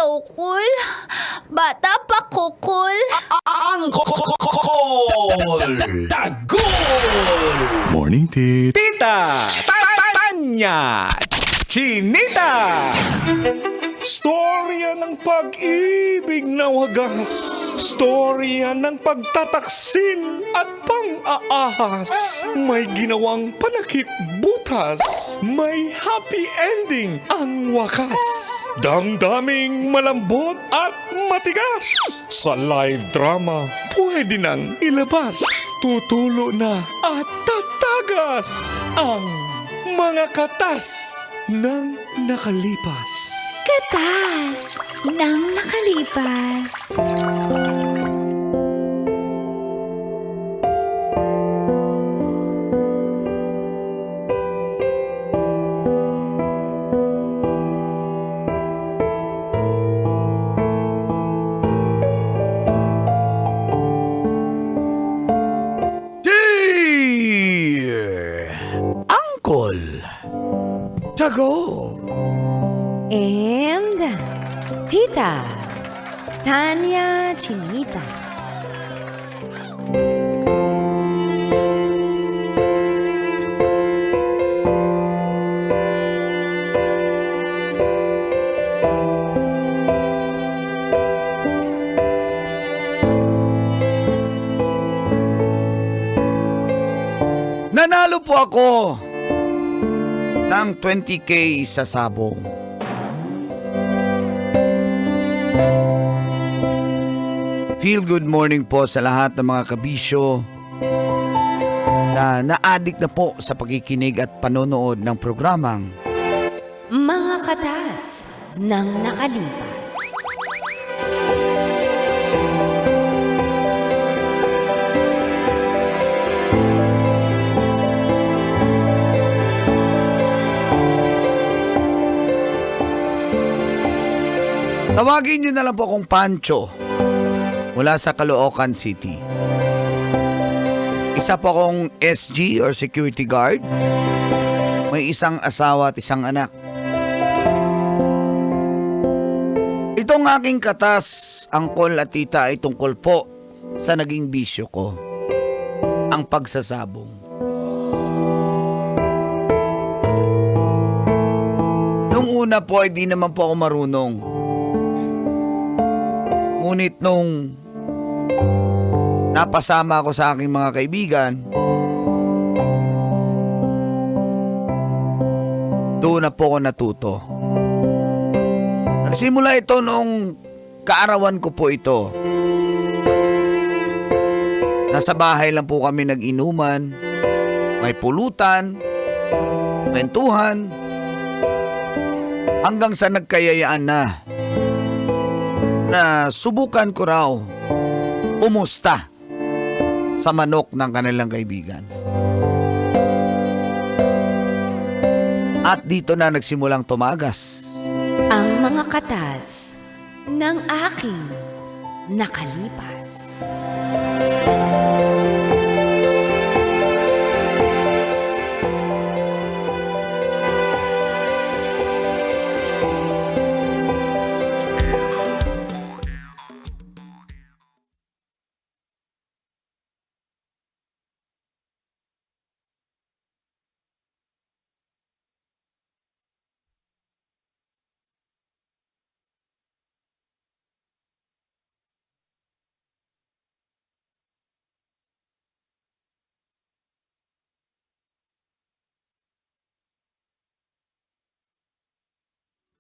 ukol. Bata pa kukol. Ang kokokol! Tagol! Morning, tits. Tita! Tanya! Chinita! Storya ng pag-ibig na wagas. Storya ng pagtataksil at pang-aahas. May ginawang panakip butas. May happy ending ang wakas. Damdaming malambot at matigas. Sa live drama, pwede nang ilabas. Tutulo na at tatagas ang mga katas ng nakalipas. Katas ng nakalipas. Dear Uncle Tagol. And Tita Tanya Chinita. Nanalo po ako ng 20K sa sabong. Feel good morning po sa lahat ng mga kabisyo na na-addict na po sa pakikinig at panonood ng programang Mga katas ng nakalipas. Tawagin niyo na lang po akong Pancho mula sa Caloocan City. Isa po akong SG or security guard. May isang asawa at isang anak. Itong aking katas, angkol at tita, ay tungkol po sa naging bisyo ko, ang pagsasabong. Nung una po ay di naman po ako marunong. Ngunit nung napasama ako sa aking mga kaibigan, doon na po ako natuto. Nagsimula ito noong kaarawan ko po ito. Nasa bahay lang po kami nag-inuman, may pulutan, kwentuhan, hanggang sa nagkayayaan na subukan ko raw umusta sa manok ng kanilang kaibigan. At dito na nagsimulang tumagas Ang mga katas ng aking nakalipas.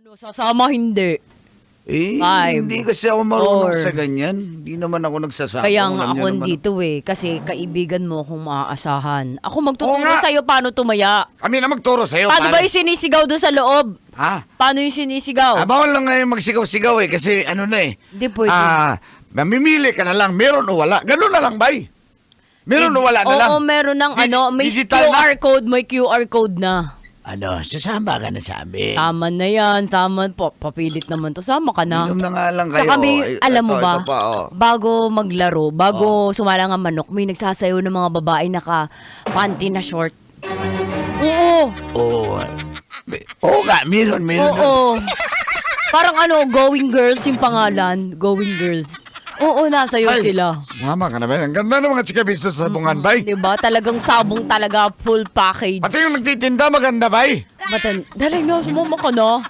Ano, sasama hindi. Five, hindi kasi ako marunong four. sa ganyan. Hindi naman ako nagsasama. Kaya nga ako dito Kasi kaibigan mo akong maaasahan. Ako Oo magtuturo nga. sa'yo paano tumaya. Kami na magturo sa'yo. Paano ba yung sinisigaw doon sa loob? Ha? Paano yung sinisigaw? Bawal lang ngayon magsigaw-sigaw kasi ano na eh. Hindi pwede. Mamimili ka na lang, meron o wala. Ganun na lang, bay. Meron o wala na lang. Oo, meron ng may digital QR code, may QR code na. Sasama ka na sa amin. Sama na yan, papilit naman to. Sama ka na. Inom na nga lang kayo. Saka alam mo ba, ito pa, bago maglaro, bago sumalang ang manok, may nagsasayaw ng mga babae naka-panty na short. Oo. Oo nga, meron. Oo. Parang Going Girls yung pangalan. Going Girls. Oo, nasa iyo sila. Sumama ka na ba? Ang ganda ng mga chikabisa sa sabungan, bay. Diba? Talagang sabong talaga, full package. Pati yung nagtitinda, maganda, bay. Dali na, sumama ka na.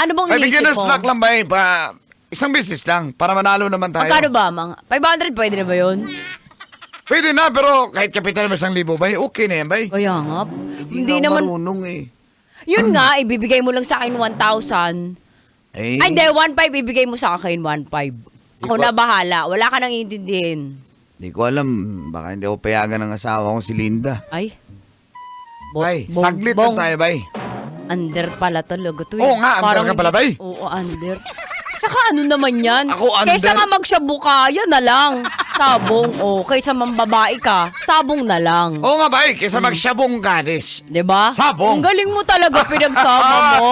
Ano bang Ay, inisip beginner's mo? luck lang, bay. Isang beses lang, para manalo naman tayo. Magkano ba? Mga 500 pwede na ba yun? Pwede na, pero kahit kapital naman 1,000, bay, okay na yan, bay. Kaya nga. Hindi na naman. marunong eh. Yun nga, ibibigay mo lang sa akin 1,000. Eh, Ay, hindi, 1,500 ibigay mo sa akin, 1,500. Ako na bahala. Wala ka nang intindihin. Di ko alam, baka hindi ako payagan ng asawa kong si Linda. Ay. Bay, saglit na tayo, bay. Under pala talaga to. Oo nga, under ka pala, bay. Oo, under. Tsaka ano naman yan? Ako, under. Kaysa nga magshabu ka, yan na lang. Sabong. O, kaysa mambabae ka, sabong na lang. Oo nga, bay, kaysa magsyabong kadis. Diba? Sabong. Ang galing mo talaga pinagsama mo.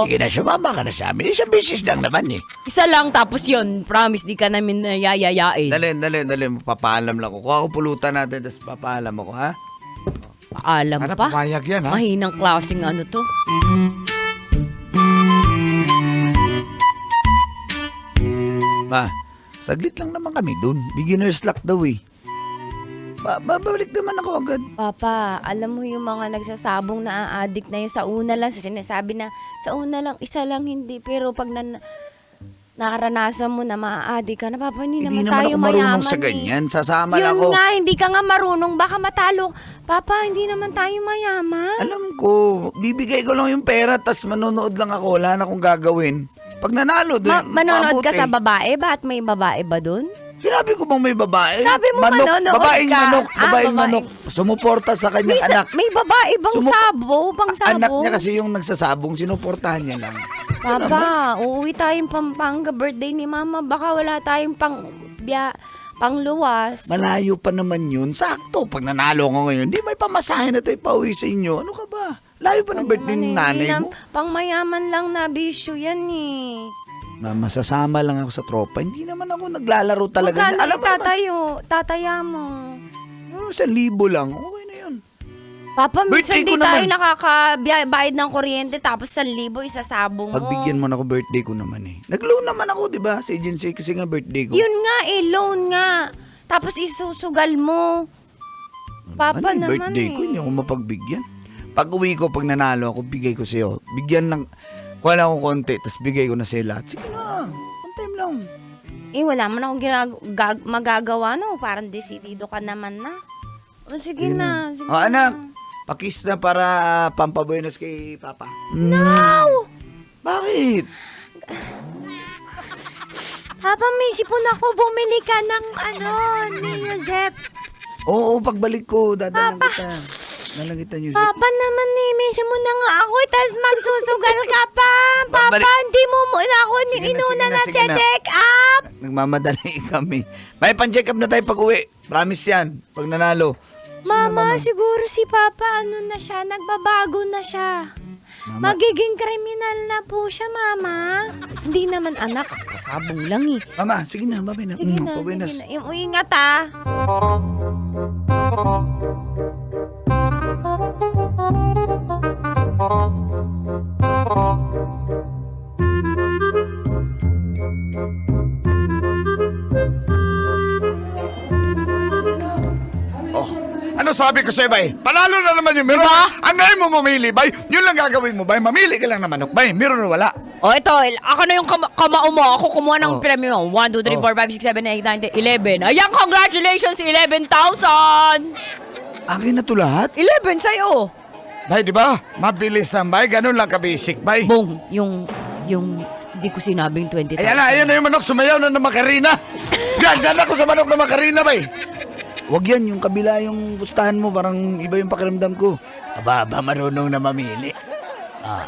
Sige na, sumama ka na sa amin. Isang beses lang naman eh. Isa lang, tapos yun, promise, di ka namin yayayain. Dali. Papaalam lang ko. Kuha ko pulutan natin, tapos papaalam ako, ha? Paalam Ano, pa. pumayag yan, ha? Mahinang klaseng ano to. Ma, saglit lang naman kami dun. Beginner's luck daw eh. Babalik naman ako agad. Papa, alam mo yung mga nagsasabong na addict na yun sa una lang, sinasabi na sa una lang, isa lang hindi, pero pag nakaranasan mo na ma-addict ka na, Papa, hindi Hindi naman naman tayo ako marunong mayaman sa ganyan. Sasama Yun lang ako. nga, hindi ka nga marunong, baka matalo. Papa, hindi naman tayo mayaman. Alam ko, bibigay ko lang yung pera, tas manonood lang ako. Wala na akong gagawin. Pag nanalo, dun, Manonood ka mabuti. sa babae? Bakit may babae ba dun? Sinabi ko bang may babae? Sabi mo manonood babaeng ka. manok, babaeng babae. manok. Sumuporta sa kanyang anak. May babae bang pang sabo? Anak niya kasi yung nagsasabong, sinuportahan niya lang. Papa, uuwi tayong Pampanga birthday ni Mama. Baka wala tayong pangluwas. Malayo pa naman yun. Sakto, pag nanalo ko ngayon, di may pamasahe na tayo pauwi sa inyo. Ano ka ba? Layo pa ng birthday ng nanay mo. Pangmayaman lang na bisyo yan eh. Masasama lang ako sa tropa. Hindi naman ako naglalaro talaga. Magkano Alam mo naman, tataya mo? 1,000 lang. Okay na yun. Papa, minsan Birthday di ko tayo naman. nakakabayad ng kuryente tapos 1,000 isasabong mo. Pagbigyan mo na ako, birthday ko naman eh. Nag-loan naman ako, di ba? Sa agency kasi nga birthday ko. Yun nga loan nga. Tapos isusugal mo. Papa Ano yung naman birthday ko? Hindi ako mapagbigyan. Pag uwi ko, pag nanalo ako, bigay ko sa'yo. Bigyan lang, kuha lang ako konti, tapos bigay ko na sa'yo lahat. Sige na, one time lang. Wala mo na akong magagawa no. Parang desidido ka naman na. O sige Yun na. na. Sige O na. anak, pakis na para pampabuenas kay Papa. No! Bakit? Papa, may sipon ako. Bumili ka ng ni Joseph. Oo, pagbalik ko, dadalang kita. Dadalang kita, Yusuf. Papa naman misi mo na nga ako. Tapos magsusugal ka pa. Papa, Babalik. hindi mo ako Sige na, inuna na sige na. check up. Nagmamadali kami. May pan-check up na tayo pag uwi. Promise yan, pag nanalo. Mama, siguro si Papa na siya. Nagbabago na siya. Mama. Magiging kriminal na po siya, Mama. Hindi naman anak. Sabong lang eh. Mama, sige na, babay na. Sige na, pabuenas. sige na. Yung ingat ah. Oh, ano sabi ko sa'yo, bay? Panalo na naman yung meron. Ang ngayon mo mamili, bay. Yun lang gagawin mo, bay. Mamili ka lang ng manok, bay. Meron na wala. O ito, ako na yung kamao mo. Ako kumuha ng Oh. premyo mo. 1, 2, 3, 4, 5, 6, 7, 8, 9, 10, 11. Ayan, congratulations, 11,000! Akin na to lahat. 11 sa'yo. Bay, di ba? Mabilis lang, bay. Ganun lang ka-basic, bay. Bong, yung, di ko sinabing 20,000. Ayan na yung manok. Sumayaw na ng makarina. Ganda ako sa manok na makarina, bay. Wag yan, yung kabila yung gustahan mo. Parang iba yung pakiramdam ko. Aba, marunong na mamili.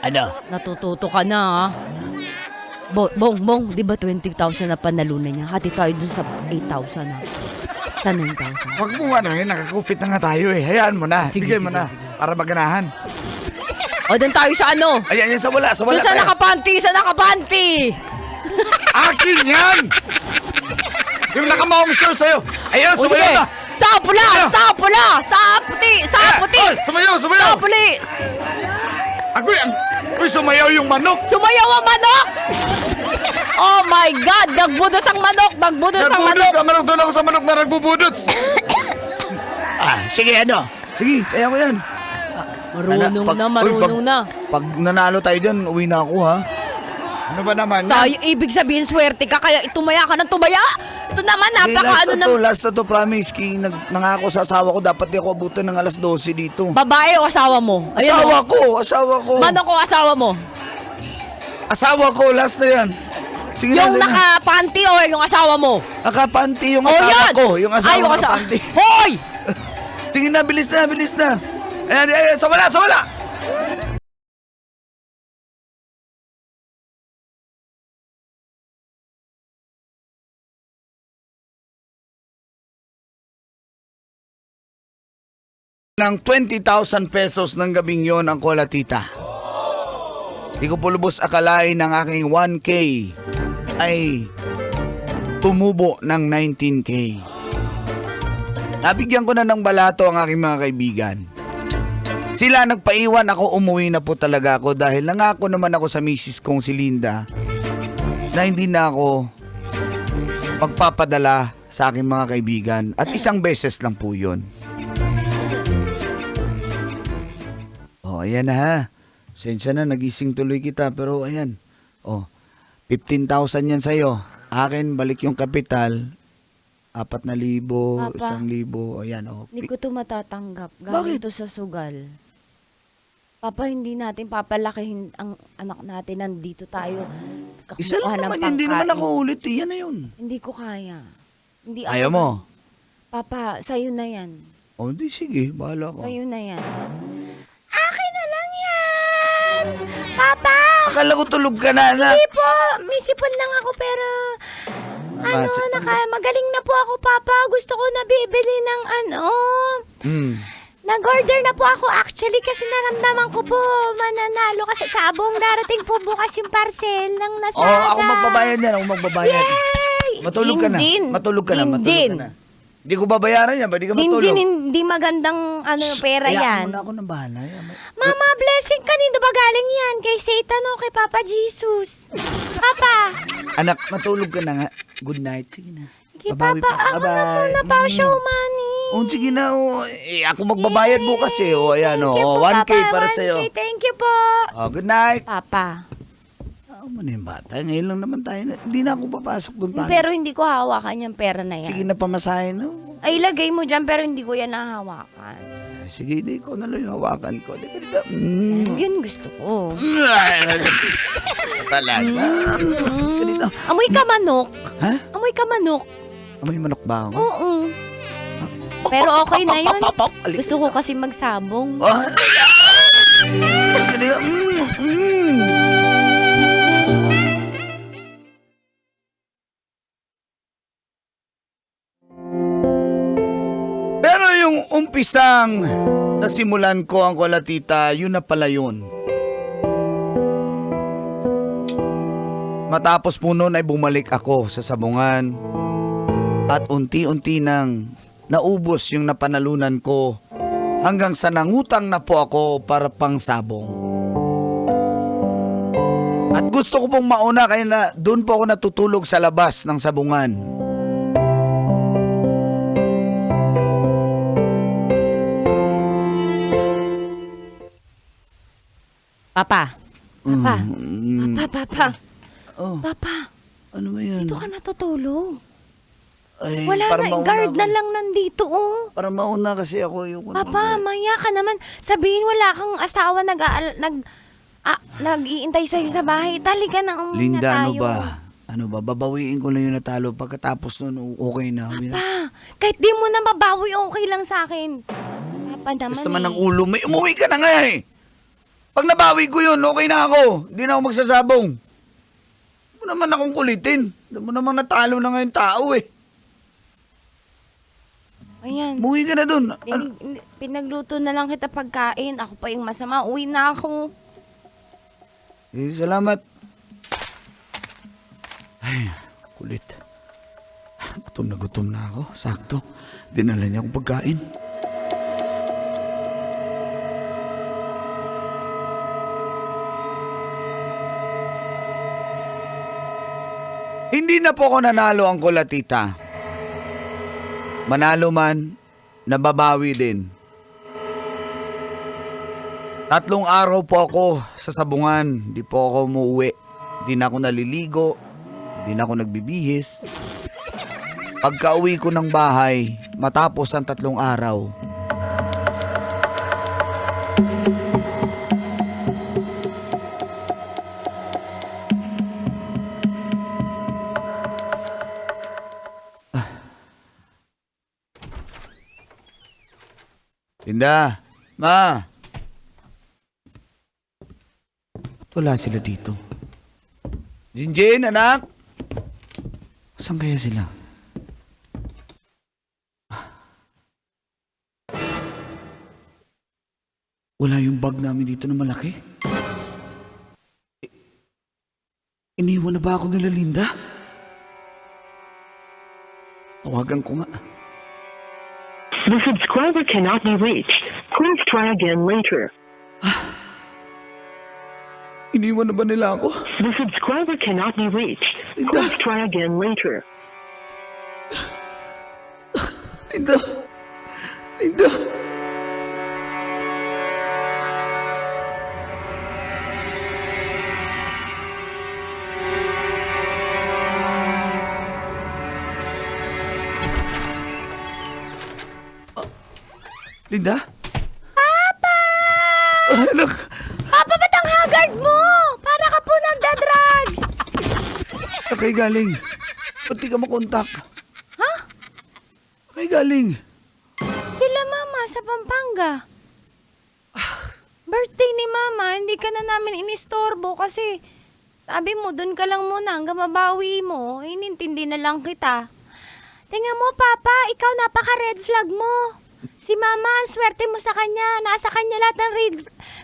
Ano? Natututo ka na, ha? Bong, di ba 20,000 na panalunan niya? Hati tayo dun sa 8,000, ha? Sa 9,000. Wag mo ano nakakupit na nga tayo eh. Hayaan mo na. Sige, Bigay mo sige, na. sige. Para maganahan. O, dun tayo sa ano? Ayan, yan sa wala. Dun sa tayo. nakapanty! Akin yan! Yung nakamahong show sa'yo. Ayan, O, sige. sumayaw na. Sa pula! Ayan. Sa pula! Sa puti! Sa puti! Ay, sumayaw, Sa sumayaw. puli! Ako yan. Uy, sumayaw yung manok! Sumayaw ang manok! Oh my God! Nagbudos ang manok! Nagbudos ang Nagbudots manok! ang manok! Doon ako sa manok na nagbubudots! Sige, ano? Sige, kaya ko yan. Marunong Pag- na, uy, marunong na. Pag nanalo tayo dyan, uwi na ako, ha? Ano ba naman Sa yan? ibig sabihin, swerte ka, kaya tumaya ka ng tumaya? Ito naman, napaka ano na... Last na to, promise. Nangako sa asawa ko, dapat di ako abutin ng alas 12 dito. Babae o asawa mo? Asawa ko. Manok o asawa mo? Asawa ko, last na yan. Sige na, Yung sige na. naka-panty o yung asawa mo? Nakapanty yung O asawa yan! ko. Yung asawa Ay, ko asawa. nakapanty. Hoy! Sige na, bilis na. Ayan, sa wala! Ng 20,000 pesos ng gabing yon ang Kola Tita. Di ko po lubos akalain ng aking 1K ay tumubo ng 19K. Nabigyan ko na ng balato ang aking mga kaibigan. Sila nagpaiwan, ako umuwi na po talaga ako dahil nangako naman ako sa misis kong si Linda na hindi na ako magpapadala sa aking mga kaibigan at isang beses lang po yun. Oh, ayan na ha. Sensya na, nagising tuloy kita pero ayan. Oh, 15,000 yan sa'yo. Akin, balik yung kapital. 4,000, Papa. 1,000, ayan oh. Hindi ko to matatanggap. Bakit? Galing to sa sugal. Papa, hindi natin papalakihin ang anak natin. Nandito tayo. Isa kakuha lang ng naman yan, hindi naman pangkain. ako ulit eh. Yan na yun. Hindi ko kaya. Hindi Ayaw ako- mo? Papa, sa'yo na yan. O, di sige, bahala ko. Sa'yo na yan. Akin na lang yan! Papa! Akala ko tulog ka na, anak. Hindi po, may sipon lang ako pero... Ano, magaling na po ako, Papa. Gusto ko na bibili ng Nag-order na po ako actually kasi naramdaman ko po mananalo kasi sabong darating po bukas yung parcel ng Lazada. Oh, ako magbabayad yan, ako magbabayad. Yay! Matulog ka na. Jinjin. Matulog ka na, matulog Jinjin. ka na. Hindi ko babayaran yan, ba? Di ka matulog. Jinjin, hindi magandang pera Hayaan yan. mo na ako ng bahala. Mama, blessing kanino ba galing yan? Kay Satan o kay Papa Jesus? Papa! Anak, matulog ka na nga. Good night. Sige na. Sige, Babawi Papa, pa. ako na muna pa show money. Oh, sige na. Oh. Ako magbabayad bukas eh. Oh, ayan. Thank you Oh, po, 1K Papa, para 1K. sa'yo. Thank you po. Oh, good night. Papa. Ako mo na yung bata. Ngayon lang naman tayo. Hindi na ako papasok doon. Pero hindi ko hawakan yung pera na yan. Sige na pamasahin. No? Ay, ilagay mo dyan pero hindi ko yan nahawakan. Sige, di ko na lang yung hawakan ko. Di ko dito. Yun gusto ko. Talaga. Ganito. Amoy ka manok. Ha? Amoy ka manok. Amoy manok ba ako? Oo. Pero okay na yun. Alik. Gusto ko kasi magsabong. Oh. Ganito. Pero yung umpisang nasimulan ko ang Kola Tita, yun na pala yun. Matapos po noon ay bumalik ako sa sabungan at unti-unti nang naubos yung napanalunan ko hanggang sa nangutang na po ako para pang sabong. At gusto ko pong mauna kaya na doon po ako natutulog sa labas ng sabungan. Papa, Papa. Mm, Papa. oh, Papa. ano ba yan? Dito ka natutulog. Ay, Wala para na. mauna Guard ako. na lang nandito, oh. Para mauna kasi ako yung... Papa, maya ka naman. Sabihin wala kang asawa nag-iintay sa'yo sa bahay. Talika na, umuwi na Linda, ano tayo. ba? Ano ba? Babawiin ko lang yung natalo. Pagkatapos nun, okay na. Pa, kahit di mo na mabawi, okay lang sa akin. Papa naman Basta man eh. ng ulo, may umuwi ka na nga eh. Pag nabawi ko yun, okay na ako. Hindi na ako magsasabong. Hindi mo naman akong kulitin. Hindi mo naman natalo na ngayon tao eh. Ayan. Umuwi ka na dun. Pinagluto na lang kita pagkain. Ako pa yung masama. Uwi na ako. Eh, salamat. Ay, kulit. Gutom na ako. Sakto. Dinala niya akong pagkain. Hindi na po ako nanalo ang kula, tita. Manalo man, nababawi din. 3 araw po ako sa sabungan. Di po ako umuwi. Di na ako naliligo. Di na ako nagbibihis. Pagka-uwi ko ng bahay, matapos ang 3 araw, Linda, Ma. Ba't wala sila dito? Jinjin, anak. Saan kaya sila? Wala yung bag namin dito na malaki. Iniwan na ba ako nila, Linda? Tawagan ko nga. The subscriber cannot be reached. Please try again later. Iniwan na ba nila ako? The subscriber cannot be reached. Please try again later. Linda! Linda! Linda? Papa! Anak! Papa, ba't ang haggard mo? Para ka po nagda-drugs. Saan kayo galing? Ba't di ka makontak? Ha? Saan kayo galing? Kila Mama sa Pampanga. Birthday ni Mama, hindi ka na namin inistorbo kasi sabi mo, doon ka lang muna hanggang mabawi mo. Inintindi na lang kita. Tingnan mo, Papa, ikaw napaka-red flag mo. Si Mama, ang swerte mo sa kanya. Nasa kanya lahat ng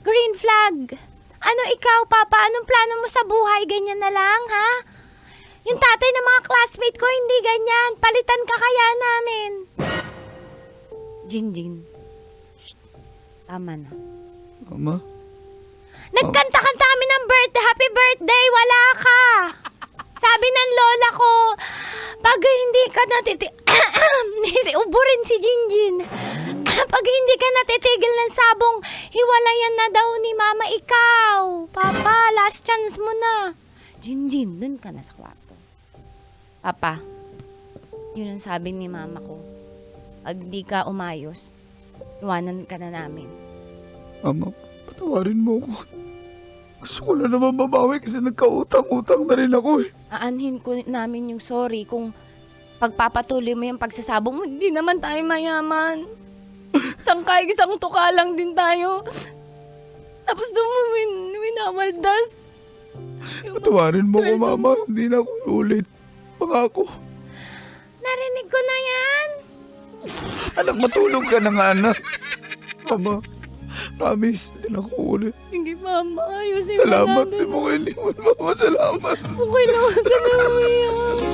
green flag. Ano ikaw, Papa? Anong plano mo sa buhay? Ganyan na lang, ha? Yung tatay ng mga classmate ko, hindi ganyan. Palitan ka kaya namin. Jinjin. Shh. Tama na. Mama? Nagkanta-kanta kami ng birthday. Happy birthday! Wala ka! Sabi ng lola ko, pag hindi ka ubo rin si Jinjin. Pag hindi ka natitigil ng sabong, hiwalayan na daw ni Mama ikaw. Papa, last chance mo na. Jinjin, dun ka na sa kwarto. Papa, yun ang sabi ni Mama ko. Pag di ka umayos, iwanan ka na namin. Mama, patawarin mo ako. Gusto ko na naman mabawi kasi nagkautang-utang na rin ako eh. Aanhin ko namin yung sorry kung pagpapatuloy mo yung pagsasabong mo, hindi naman tayo mayaman. Sangkay, isang tuka lang din tayo. Tapos doon mo winawaldas. Patawarin mo ko, Mama. Hindi na ako ulit. Pangako. Narinig ko na yan. Anak, matulog ka na nga, anak. Mama, promise, hindi na ako ulit. Sige, Mama. Ayusin Salamat natin. din mo kayo, Mama. Salamat. Okay lang, huwag ka na umiyak.